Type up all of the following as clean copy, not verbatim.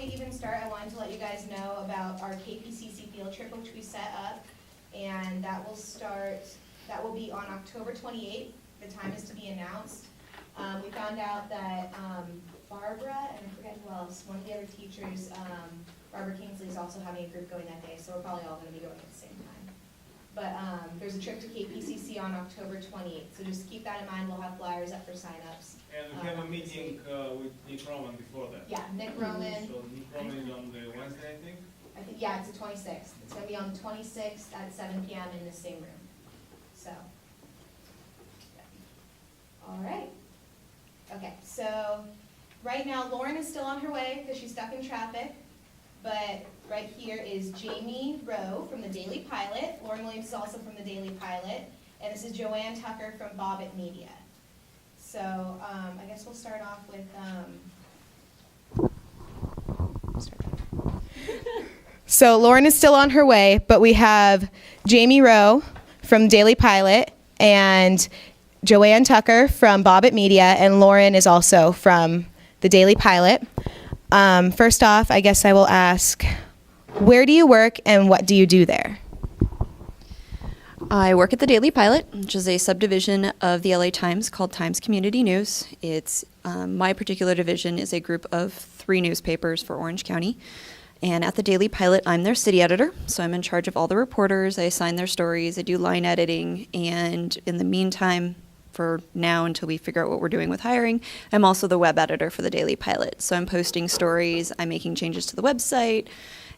we even start, I wanted to let you guys know about our KPCC field trip, which we set up, and that will be on October 28th. The time is to be announced. We found out that Barbara, and I forget who else, one of the other teachers, Barbara Kingsley, is also having a group going that day, so we're probably all going to be going at the same time. But there's a trip to KPCC on October 28th, so just keep that in mind. We'll have flyers up for signups. And we have a meeting with Nick Roman before that. Yeah, Nick Roman. So Nick Roman is on the Wednesday, I think? Yeah, it's the 26th. It's going to be on the 26th at 7 p.m. in the same room. So, yeah. All right. Okay, so right now Lauren is still on her way because she's stuck in traffic. But right here is Jamie Rowe from the Daily Pilot. Lauren Williams is also from the Daily Pilot. And this is Joanne Tucker from Bobit Media. So I guess we'll start off with... So Lauren is still on her way, but we have Jamie Rowe from Daily Pilot and Joanne Tucker from Bobit Media, and Lauren is also from the Daily Pilot. First off, I guess I will ask, where do you work and what do you do there? I work at the Daily Pilot, which is a subdivision of the LA Times called Times Community News. It's my particular division is a group of 3 newspapers for Orange County. And at the Daily Pilot, I'm their city editor, so I'm in charge of all the reporters. I assign their stories, I do line editing, and in the meantime, for now until we figure out what we're doing with hiring, I'm also the web editor for the Daily Pilot. So I'm posting stories, I'm making changes to the website,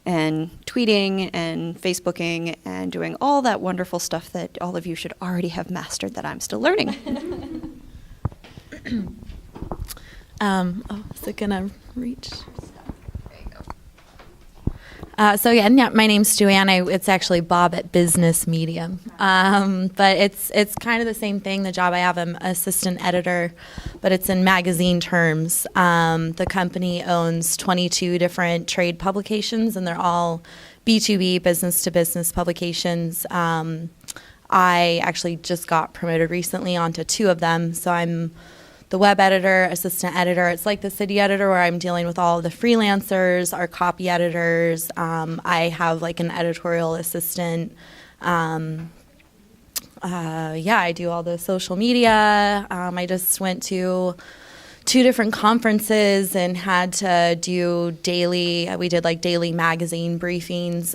and tweeting and Facebooking and doing all that wonderful stuff that all of you should already have mastered that I'm still learning. Is it gonna reach? So yeah, my name's Joanne. It's actually Bobit Business Media, but it's kind of the same thing. The job I have, I'm assistant editor, but it's in magazine terms. The company owns 22 different trade publications, and they're all B2B, business-to-business publications. I actually just got promoted recently onto 2 of them, so I'm the web editor, assistant editor. It's like the city editor where I'm dealing with all of the freelancers, our copy editors. I have like an editorial assistant. I do all the social media. I just went to 2 different conferences and had to do we did like daily magazine briefings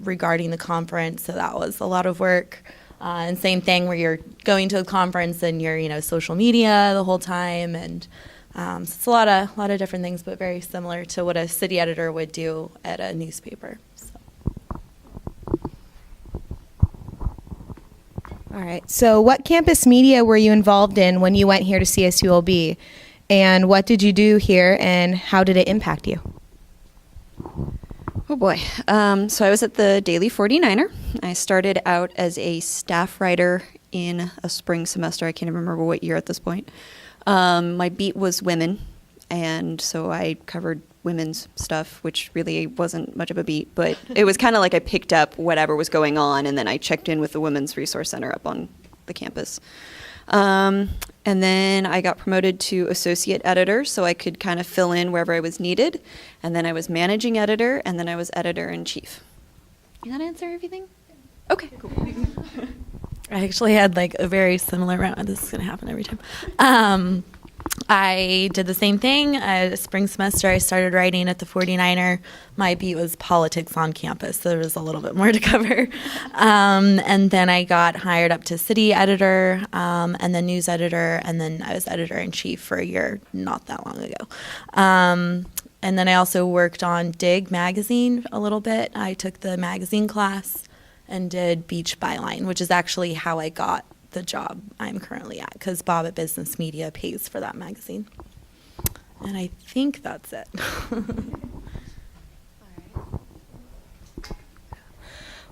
regarding the conference. So that was a lot of work. And same thing where you're going to a conference and you're, social media the whole time. And so it's a lot of different things, but very similar to what a city editor would do at a newspaper. So. All right. So what campus media were you involved in when you went here to CSULB? And what did you do here and how did it impact you? Oh boy. So I was at the Daily 49er. I started out as a staff writer in a spring semester. I can't even remember what year at this point. My beat was women, and so I covered women's stuff, which really wasn't much of a beat, but it was kind of like I picked up whatever was going on, and then I checked in with the Women's Resource Center up on the campus. And then I got promoted to associate editor, so I could kind of fill in wherever I was needed. And then I was managing editor, and then I was editor-in-chief. Did that answer everything? Okay, cool. I actually had like a very similar round. This is going to happen every time. I did the same thing. Spring semester, I started writing at the 49er. My beat was politics on campus, so there was a little bit more to cover. And then I got hired up to city editor, and then news editor, and then I was editor-in-chief for a year not that long ago. And then I also worked on Dig magazine a little bit. I took the magazine class and did Beach Byline, which is actually how I got the job I'm currently at, because Bobit Business Media pays for that magazine. And I think that's it.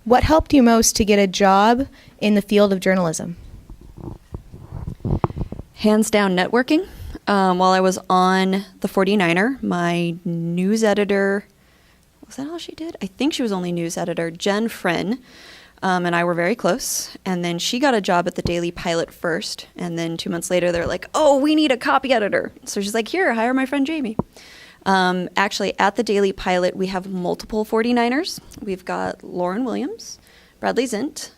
What helped you most to get a job in the field of journalism? Hands down networking. While I was on the 49er, my news editor, was that all she did? I think she was only news editor, Jen Friend, and I were very close. And then she got a job at the Daily Pilot first. And then 2 months later, they're like, oh, we need a copy editor. So she's like, here, hire my friend Jamie. Actually, at the Daily Pilot, we have multiple 49ers. We've got Lauren Williams, Bradley Zint.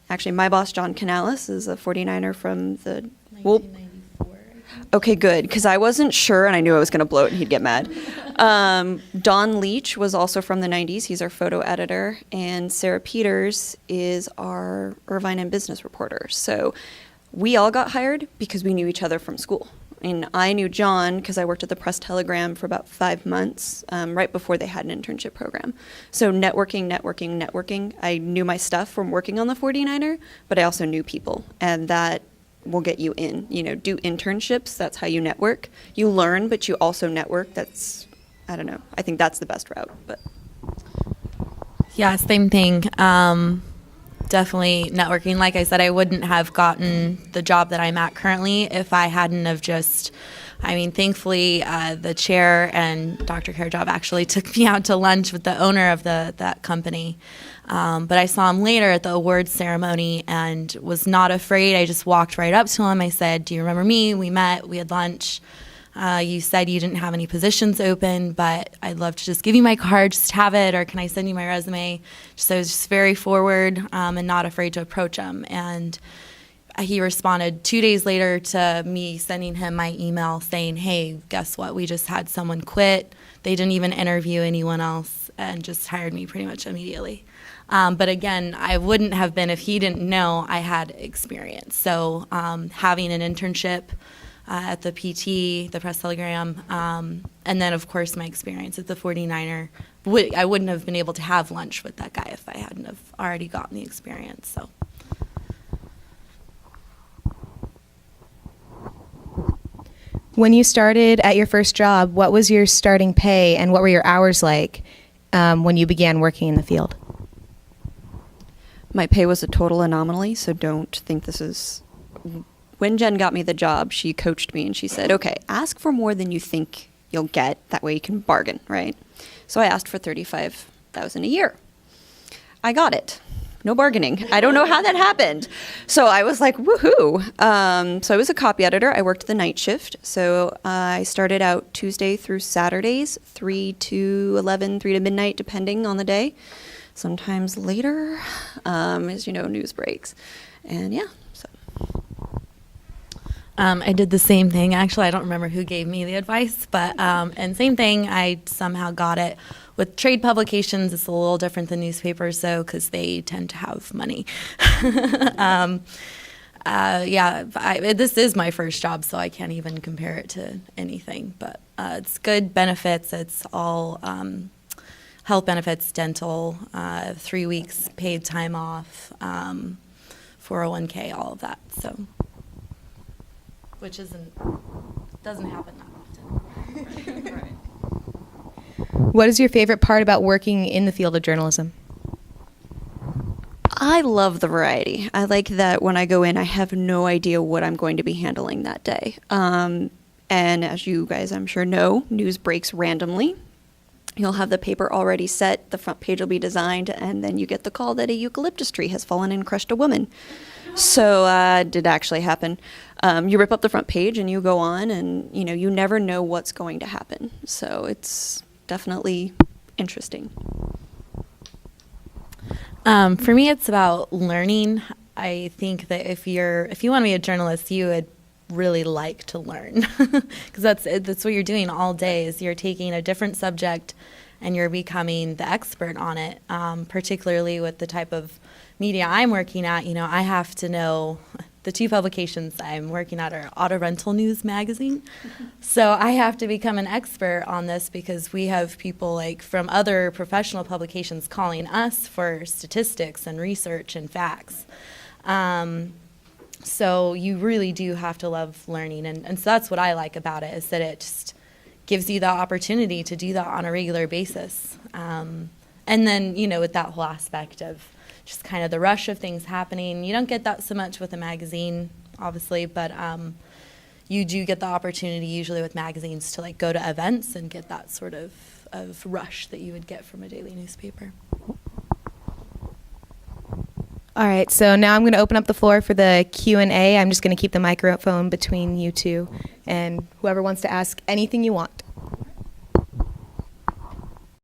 Actually, my boss, John Canales, is a 49er from the... Well, 1994. okay, good, because I wasn't sure, and I knew I was going to blow it and he'd get mad. Don Leach was also from the 90s. He's our photo editor. And Sarah Peters is our Irvine and business reporter. So we all got hired because we knew each other from school. And I knew John because I worked at the Press Telegram for about 5 months, right before they had an internship program. So networking. I knew my stuff from working on the 49er, but I also knew people. And that will get you in. Do internships. That's how you network. You learn, but you also network. That's, I don't know. I think that's the best route. But Yeah, same thing. Definitely networking. Like I said, I wouldn't have gotten the job that I'm at currently if I hadn't have thankfully the chair and Dr. Kerjob actually took me out to lunch with the owner of that company. But I saw him later at the awards ceremony and was not afraid. I just walked right up to him. I said, "Do you remember me? We met, we had lunch. You said you didn't have any positions open, but I'd love to just give you my card, just have it, or can I send you my resume?" So I was just very forward and not afraid to approach him. And he responded 2 days later to me sending him my email saying, "Hey, guess what? We just had someone quit. They didn't even interview anyone else and just hired me pretty much immediately." But again, I wouldn't have been if he didn't know I had experience. So having an internship at the PT, the Press Telegram, and then, of course, my experience at the 49er. I wouldn't have been able to have lunch with that guy if I hadn't have already gotten the experience. So. When you started at your first job, what was your starting pay and what were your hours like when you began working in the field? my pay was a total anomaly, so don't think this is... When Jen got me the job, she coached me and she said, okay, ask for more than you think you'll get. That way you can bargain, right? So I asked for $35,000 a year. I got it. No bargaining. I don't know how that happened. So I was like, woohoo. So I was a copy editor. I worked the night shift. So I started out Tuesday through Saturdays, 3 to 11, 3 to midnight, depending on the day. Sometimes later, as you know, news breaks. And yeah, so. I did the same thing. Actually, I don't remember who gave me the advice, but and same thing, I somehow got it. With trade publications, it's a little different than newspapers, though, because they tend to have money. This is my first job, so I can't even compare it to anything. But it's good benefits. It's all health benefits, dental, 3 weeks paid time off, 401k, all of that. So, which doesn't happen that often. Right. What is your favorite part about working in the field of journalism? I love the variety. I like that when I go in, I have no idea what I'm going to be handling that day. And as you guys, I'm sure, know, news breaks randomly. You'll have the paper already set, the front page will be designed, and then you get the call that a eucalyptus tree has fallen and crushed a woman. So it did actually happen. You rip up the front page and you go on, and you never know what's going to happen. So it's definitely interesting. For me, it's about learning. I think that if you want to be a journalist, you would really like to learn, because that's what you're doing all day. Is you're taking a different subject and you're becoming the expert on it. Particularly with the type of media I'm working at, I have to know. The two publications I'm working at are Auto Rental News magazine. So I have to become an expert on this because we have people like from other professional publications calling us for statistics and research and facts. So you really do have to love learning. And so that's what I like about it, is that it just gives you the opportunity to do that on a regular basis. And then, with that whole aspect of just kind of the rush of things happening. You don't get that so much with a magazine, obviously, but you do get the opportunity usually with magazines to go to events and get that sort of rush that you would get from a daily newspaper. All right, so now I'm going to open up the floor for the Q&A. I'm just going to keep the microphone between you two, and whoever wants to ask anything you want.